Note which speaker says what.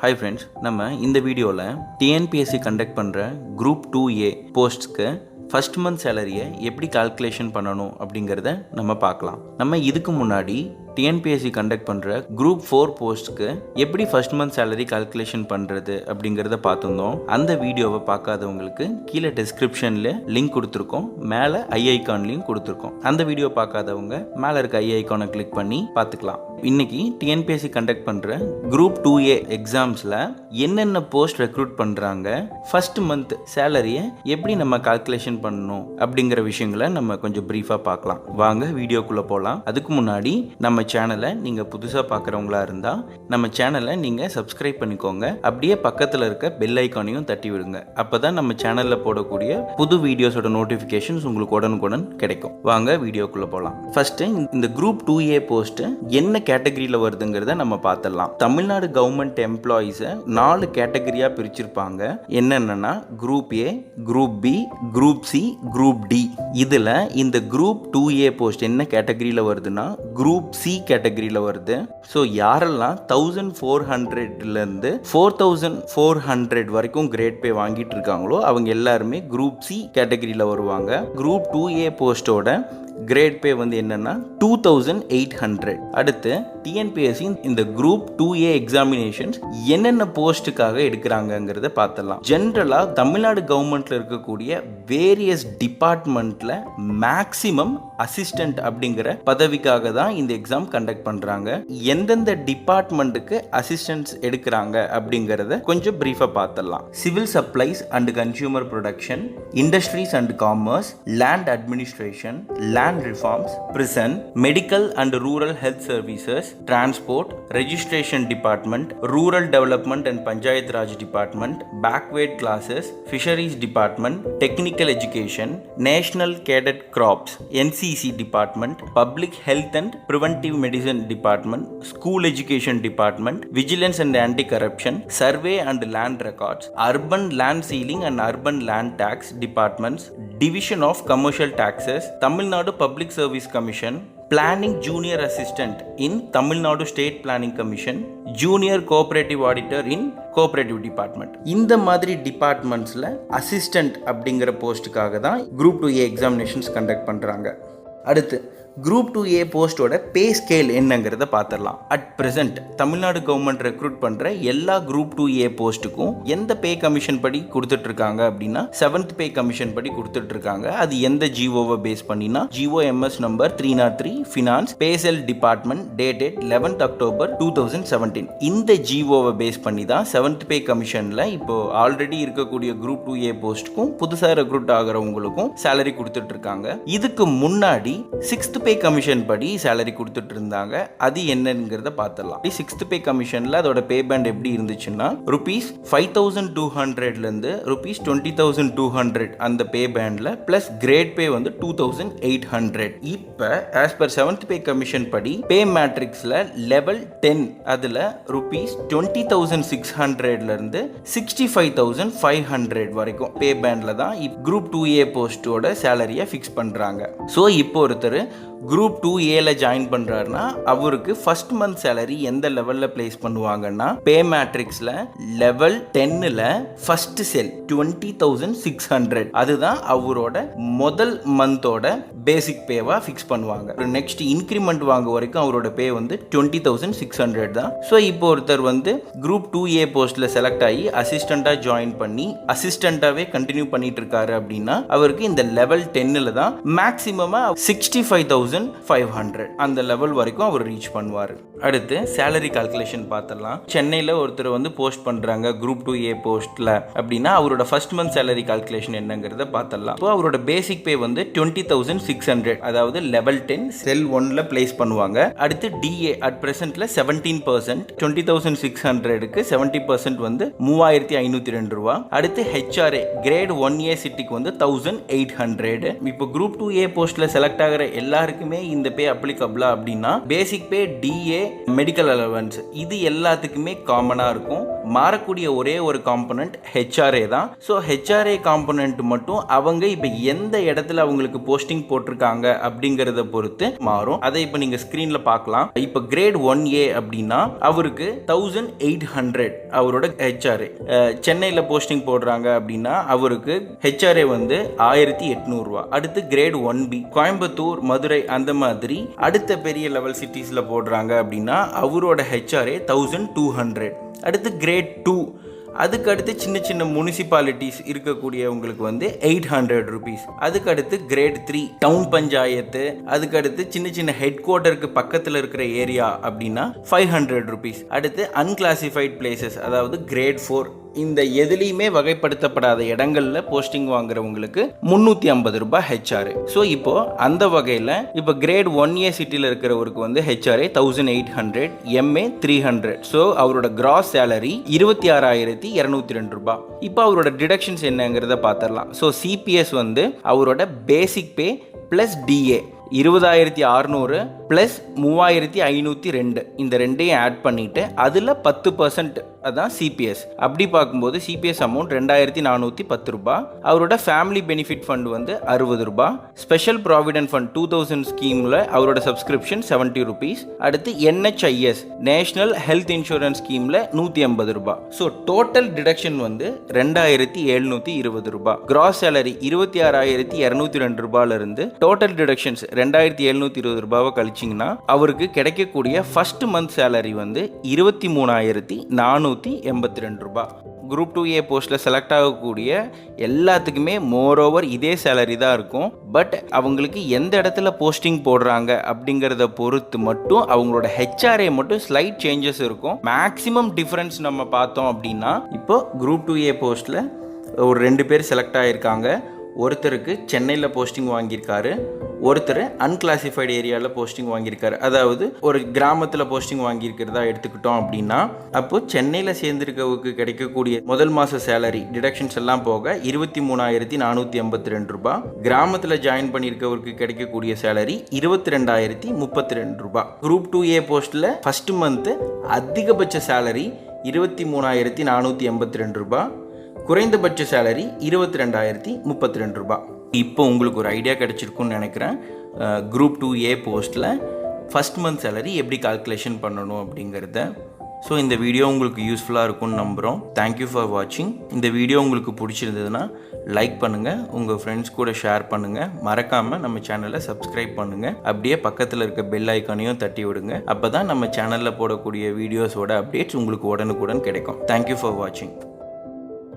Speaker 1: Hi friends, நம்ம இந்த வீடியோவில் டிஎன்பிஎஸ்சி கண்டக்ட் பண்ணுற குரூப் 2A போஸ்ட்ஸ்க்கு ஃபஸ்ட் மந்த் சேலரியை எப்படி கால்குலேஷன் பண்ணணும் அப்படிங்கிறத நம்ம பார்க்கலாம். நம்ம இதுக்கு முன்னாடி டிஎன்பிஎஸ்சி கண்டக்ட் பண்ணுற குரூப் 4 போஸ்ட்க்கு எப்படி ஃபர்ஸ்ட் மந்த் சேலரி கால்குலேஷன் பண்ணுறது அப்படிங்கிறத பார்த்துருந்தோம். அந்த வீடியோவை பார்க்காதவங்களுக்கு கீழே டிஸ்கிரிப்ஷனில் லிங்க் கொடுத்துருக்கோம், மேலே ஐ ஐக்கான்லையும் கொடுத்துருக்கோம். அந்த வீடியோ பார்க்காதவங்க மேலே இருக்க ஐ ஐக்கானை கிளிக் பண்ணி பார்த்துக்கலாம். இன்னைக்கு டிஎன்பிஎஸ்சி கண்டக்ட் பண்ணுற குரூப் 2A எக்ஸாம்ஸில் என்னென்ன போஸ்ட் ரெக்ரூட் பண்ணுறாங்க, ஃபர்ஸ்ட் மந்த் சேலரியை எப்படி நம்ம கால்குலேஷன் பண்ணணும் அப்படிங்கிற விஷயங்களை நம்ம கொஞ்சம் ப்ரீஃபாக பார்க்கலாம். வாங்க வீடியோக்குள்ளே போகலாம். அதுக்கு முன்னாடி நம்ம சேனலை நீங்கள் புதுசாக பார்க்குறவங்களா இருந்தால் நம்ம சேனலை நீங்கள் சப்ஸ்கிரைப் பண்ணிக்கோங்க. அப்படியே பக்கத்தில் இருக்க பெல் ஐக்கானையும் தட்டி விடுங்க. அப்போ தான் நம்ம சேனலில் போடக்கூடிய புது வீடியோஸோட நோட்டிஃபிகேஷன்ஸ் உங்களுக்கு உடனுக்குடன் கிடைக்கும். வாங்க வீடியோக்குள்ளே போகலாம். ஃபர்ஸ்ட்டு இந்த குரூப் 2A போஸ்ட்டு என்ன கேட்டகரியில் வருதுங்கிறத நம்ம பார்த்துடலாம். தமிழ்நாடு கவர்மெண்ட் எம்ப்ளாயீஸை 4 கேட்டகரியாக பிரிச்சிருப்பாங்க. என்னென்னா group A, group B, group C, group D. இதில் இந்த குரூப் 2A போஸ்ட் என்ன கேட்டகரியில் வருதுன்னா குரூப் C கேட்டகரியில் வருது. ஸோ யாரெல்லாம் 1400லேருந்து 4400 வரைக்கும் கிரேட் பே வாங்கிட்டு இருக்காங்களோ அவங்க எல்லாருமே குரூப் C கேட்டகரியில் வருவாங்க. குரூப் 2A போஸ்டோட கிரேட் பே வந்து என்னன்னா 2800. அடுத்து டிஎன்பிஎஸ்சி இந்த குரூப் 2A எக்ஸாமினேஷன்ஸ் என்னென்ன போஸ்ட்டுக்காக எடுக்கிறாங்கிறத பார்த்தலாம். ஜென்ரலா தமிழ்நாடு கவர்மெண்ட்ல இருக்கக்கூடிய வேரியஸ் டிபார்ட்மெண்ட்ல மேக்சிமம் அசிஸ்டன்ட் அப்படிங்கிற பதவிக்காக தான் இந்த எக்ஸாம் கண்டக்ட் பண்றாங்க. எந்தெந்த டிபார்ட்மெண்ட்டுக்கு அசிஸ்டன்ட்ஸ் எடுக்கிறாங்க அப்படிங்கறத கொஞ்சம் பிரீஃபா பார்த்தலாம். Civil supplies and consumer production, industries and commerce, land administration, land reforms, prison, medical and rural health services, transport, registration department, rural development and panchayat raj department, backward classes, fisheries department, technical education, national cadet crops, NCC department, public health and preventive medicine department, school education department, vigilance and anti-corruption, survey and land records, urban land sealing and urban land tax departments, division of commercial taxes, Tamil Nadu Public Service Commission, Planning Junior Assistant in Tamil Nadu State Planning Commission, Junior Cooperative Auditor in Cooperative Department. இந்த மாதிரி டிபார்ட்மெண்ட்ஸில் assistant அப்படிங்கிற போஸ்ட்டுக்காக தான் group 2A examinations conduct பண்ணுறாங்க. அடுத்து group 2A போஸ்டோட pay scale என்னங்கிறத பார்த்துடலாம். At present Tamil Nadu government recruit பண்ணுற எல்லா குரூப் 2A போஸ்ட்டுக்கும் எந்த பே கமிஷன் படி கொடுத்துட்ருக்காங்க அப்படின்னா 7th பே கமிஷன் படி கொடுத்துட்ருக்காங்க. அது எந்த ஜிஓவை பேஸ் பண்ணினா GOMS நம்பர் 303 ஃபினான்ஸ் பேசல் டிபார்ட்மெண்ட் டேட்டட் 11th October 2017. இந்த ஜிஓவை பேஸ் பண்ணி தான் 7th பே கமிஷனில் இப்போ ஆல்ரெடி இருக்கக்கூடிய குரூப் 2A போஸ்ட்டுக்கும் புதுசாக ரெக்ரூட் ஆகிறவங்களுக்கும் சேலரி கொடுத்துட்ருக்காங்க. இதுக்கு முன்னாடி 6th பே கமிஷன் படி சேலரி கொடுத்துட்டு இருந்தாங்க. அது என்னங்கிறத பார்த்துடலாம். 6th பே கமிஷன்ல அதோட பே பேண்ட் எப்படி இருந்துச்சுன்னா ₹5200 ₹20,200 அந்த பே பேண்ட்ல பிளஸ் கிரேட் பே வந்து 2800. இப்ப as per 7th pay commission படி பே மேட்ரிக்ஸ்ல லெவல் 10 அதுல ₹20,600 இருந்து 65,500 வரைக்கும் பே பேண்ட்ல தான் குரூப் 2A போஸ்டோட சேலரியை ஃபிக்ஸ் பண்றாங்க. ஸோ இப்போ ஒருத்தர் குரூப் 2Aல ஜாயின் பண்றாருன்னா அவருக்கு ஃபர்ஸ்ட் மந்த் சேலரி எந்த லெவல்ல பிளேஸ் பண்ணுவாங்கன்னா பே மேட்ரிக்ஸ்ல லெவல் 10ல ஃபர்ஸ்ட் செல் 20,600 அதுதான் அவரோட முதல் மந்தோட பேசிக் பேவா ஃபிக்ஸ் பண்ணுவாங்க. நெக்ஸ்ட் இன்கிரிமெண்ட் வாங்க வரைக்கும் அவரோட பே வந்து 20,600 தான். ஸோ இப்போ ஒருத்தர் வந்து குரூப் 2A போஸ்ட்ல செலக்ட் ஆகி அசிஸ்டண்டா ஜாயின் பண்ணி அசிஸ்டண்டாவே கண்டினியூ பண்ணிட்டு இருக்காரு அப்படின்னா அவருக்கு இந்த லெவல் 10ல தான் மேக்ஸிமமா 65,500 அந்த லெவல் வரைக்கும் அவர் ரீச் பண்ணுவார். அடுத்து சேலரி கால்குலேஷன் பார்த்தலாம். சென்னையில் ஒருத்தர் வந்து போஸ்ட் பண்றாங்க குரூப் 2A போஸ்ட்ல அப்படின்னா அவரோட ஃபர்ஸ்ட் மந்த் சேலரி கால்குலேஷன் என்னங்கிறத பார்த்தலாம். இப்போ அவரோட பேசிக் பே வந்து 20,600 அதாவது லெவல் 10 செல் 1ல பிளேஸ் பண்ணுவாங்க. அடுத்து DA அட் பிரசன்ட்ல 17%, 20,600க்கு 70% வந்து 3,502 ரூபா. அடுத்து HRA கிரேட் 1A சிட்டிக்கு வந்து 1,800. இப்போ குரூப் 2A போஸ்ட்ல செலக்ட் ஆகிற எல்லாருக்கும் எல்லாத்துக்குமே இந்த பே அப்ளிகபிளா அப்படின்னா பேசிக் பே, டிஏ, மெடிக்கல் அலவன்ஸ் இது எல்லாத்துக்குமே காமனாக இருக்கும். மாறக்கூடிய ஒரே ஒரு காம்பனண்ட் ஹெச்ஆர்ஏ தான். ஸோ ஹெச்ஆர்ஏ காம்பனண்ட் மட்டும் அவங்க இப்போ எந்த இடத்துல அவங்களுக்கு போஸ்டிங் போட்டிருக்காங்க அப்படிங்கிறத பொறுத்து மாறும். அதை இப்போ நீங்கள் ஸ்க்ரீனில் பார்க்கலாம். இப்போ கிரேட் 1A அப்படின்னா அவருக்கு 1800 அவரோட ஹெச்ஆர்ஏ. சென்னையில் போஸ்டிங் போடுறாங்க அப்படின்னா அவருக்கு ஹெச்ஆர்ஏ வந்து 1800 அடுத்து கிரேட் 1B கோயம்புத்தூர், மதுரை அந்த மாதிரி அடுத்த பெரிய லெவல் சிட்டிஸில் போடுறாங்க அப்படின்னா அவரோட ஹெச்ஆர்ஏ 1200. அடுத்து கிரேட் 2 அதுக்கு அடுத்து சின்ன சின்ன முனிசிபாலிட்டிஸ் இருக்கக்கூடியவங்களுக்கு வந்து 800 rupees. அதுக்கு அடுத்து கிரேட் 3 டவுன் பஞ்சாயத்து, அதுக்கு அடுத்து சின்ன சின்ன ஹெட் குவார்ட்டருக்கு பக்கத்தில் இருக்கிற ஏரியா அப்படின்னா 500 rupees. அடுத்து அன்கிளாசிஃபைட் பிளேசஸ் அதாவது கிரேட் 4 இந்த எதுலையுமே வகைப்படுத்தப்படாத இடங்கள்ல போஸ்டிங் வாங்குறவங்களுக்கு 350 ரூபாய் ஹெச்ஆர்ஏ. ஸோ இப்போ அந்த வகையில் இப்போ கிரேட் 1A சிட்டியில் இருக்கிறவருக்கு வந்து ஹெச்ஆர்ஏ 1800, எம்ஏ 300. ஸோ அவரோட கிராஸ் சேலரி 26,202 ரூபாய். இப்போ அவரோட டிடக்ஷன்ஸ் என்னங்கிறத பார்த்துடலாம். ஸோ சிபிஎஸ் வந்து அவரோட பேசிக் பே பிளஸ் டிஏ 20,600 பிளஸ் 3,502 இந்த ரெண்டையும் ஆட் பண்ணிட்டு அதில் 10% அதான் சிபிஎஸ். அப்படி பார்க்கும்போது சிபிஎஸ் அமௌண்ட் 2,410 ரூபாய். அவரோட ஃபேமிலி பெனிஃபிட் ஃபண்ட் வந்து 60 ரூபாய். ஸ்பெஷல் ப்ராவிடென்ட் ஃபண்ட் 2000 ஸ்கீமில் அவரோட சப்ஸ்கிரிப்ஷன் 70 rupees. அடுத்து NHIS நேஷனல் ஹெல்த் இன்சூரன்ஸ் ஸ்கீமில் 150 ரூபாய். ஸோ டோட்டல் டிடக்ஷன் வந்து 2,720 ரூபாய். கிராஸ் சேலரி 26,202 ரூபாயிலிருந்து டோட்டல் டிடக்ஷன்ஸ் 2,720 ரூபாவை கழிச்சிங்கன்னா அவருக்கு கிடைக்கக்கூடிய ஃபர்ஸ்ட் மந்த் சேலரி வந்து 23,482 ரூபாய். குரூப் 2A போஸ்ட்டில் செலக்ட் ஆகக்கூடிய எல்லாத்துக்குமே மோரோவர் இதே சேலரி தான் இருக்கும். பட் அவங்களுக்கு எந்த இடத்துல போஸ்டிங் போடுறாங்க அப்படிங்கிறத பொறுத்து மட்டும் அவங்களோட ஹெச்ஆர்ஏ மட்டும் ஸ்லைட் சேஞ்சஸ் இருக்கும். மேக்ஸிமம் டிஃப்ரென்ஸ் நம்ம பார்த்தோம் அப்படின்னா இப்போ குரூப் 2A போஸ்ட்டில் ஒரு 2 பேர் செலக்ட் ஆகியிருக்காங்க. ஒருத்தருக்கு சென்னையில் போஸ்டிங் வாங்கியிருக்காரு, ஒருத்தர் அன்கிளாசிஃபைடு ஏரியாவில் போஸ்டிங் வாங்கியிருக்காரு. அதாவது ஒரு கிராமத்தில் போஸ்டிங் வாங்கியிருக்கிறதா எடுத்துக்கிட்டோம் அப்படின்னா அப்போது சென்னையில் சேர்ந்திருக்கவுக்கு கிடைக்கக்கூடிய முதல் மாத சேலரி டிடக்ஷன்ஸ் எல்லாம் போக 23,482 ரூபாய். கிராமத்தில் ஜாயின் பண்ணியிருக்கவருக்கு கிடைக்கக்கூடிய சேலரி 22,032 ரூபாய். குரூப் 2A போஸ்ட்டில் ஃபர்ஸ்ட் மந்த்து அதிகபட்ச சேலரி 23,482 ரூபாய். குறைந்தபட்ச சேலரி 22,032 ரூபாய். இப்போ உங்களுக்கு ஒரு ஐடியா கிடைச்சிருக்குன்னு நினைக்கிறேன். குரூப் 2A போஸ்ட்டில் ஃபஸ்ட் மந்த் சேலரி எப்படி கால்குலேஷன் பண்ணணும் அப்படிங்கிறத. ஸோ இந்த வீடியோ உங்களுக்கு யூஸ்ஃபுல்லாக இருக்கும்னு நம்புகிறோம். தேங்க்யூ ஃபார் வாட்சிங். இந்த வீடியோ உங்களுக்கு பிடிச்சிருந்ததுன்னா லைக் பண்ணுங்கள், உங்கள் ஃப்ரெண்ட்ஸ் கூட ஷேர் பண்ணுங்கள், மறக்காமல் நம்ம சேனலை சப்ஸ்கிரைப் பண்ணுங்கள். அப்படியே பக்கத்தில் இருக்க பெல் ஐக்கானையும் தட்டி விடுங்க. அப்போ தான் நம்ம சேனலில் போடக்கூடிய வீடியோஸோட அப்டேட்ஸ் உங்களுக்கு உடனுக்குடன் கிடைக்கும். தேங்க்யூ ஃபார் வாட்சிங்.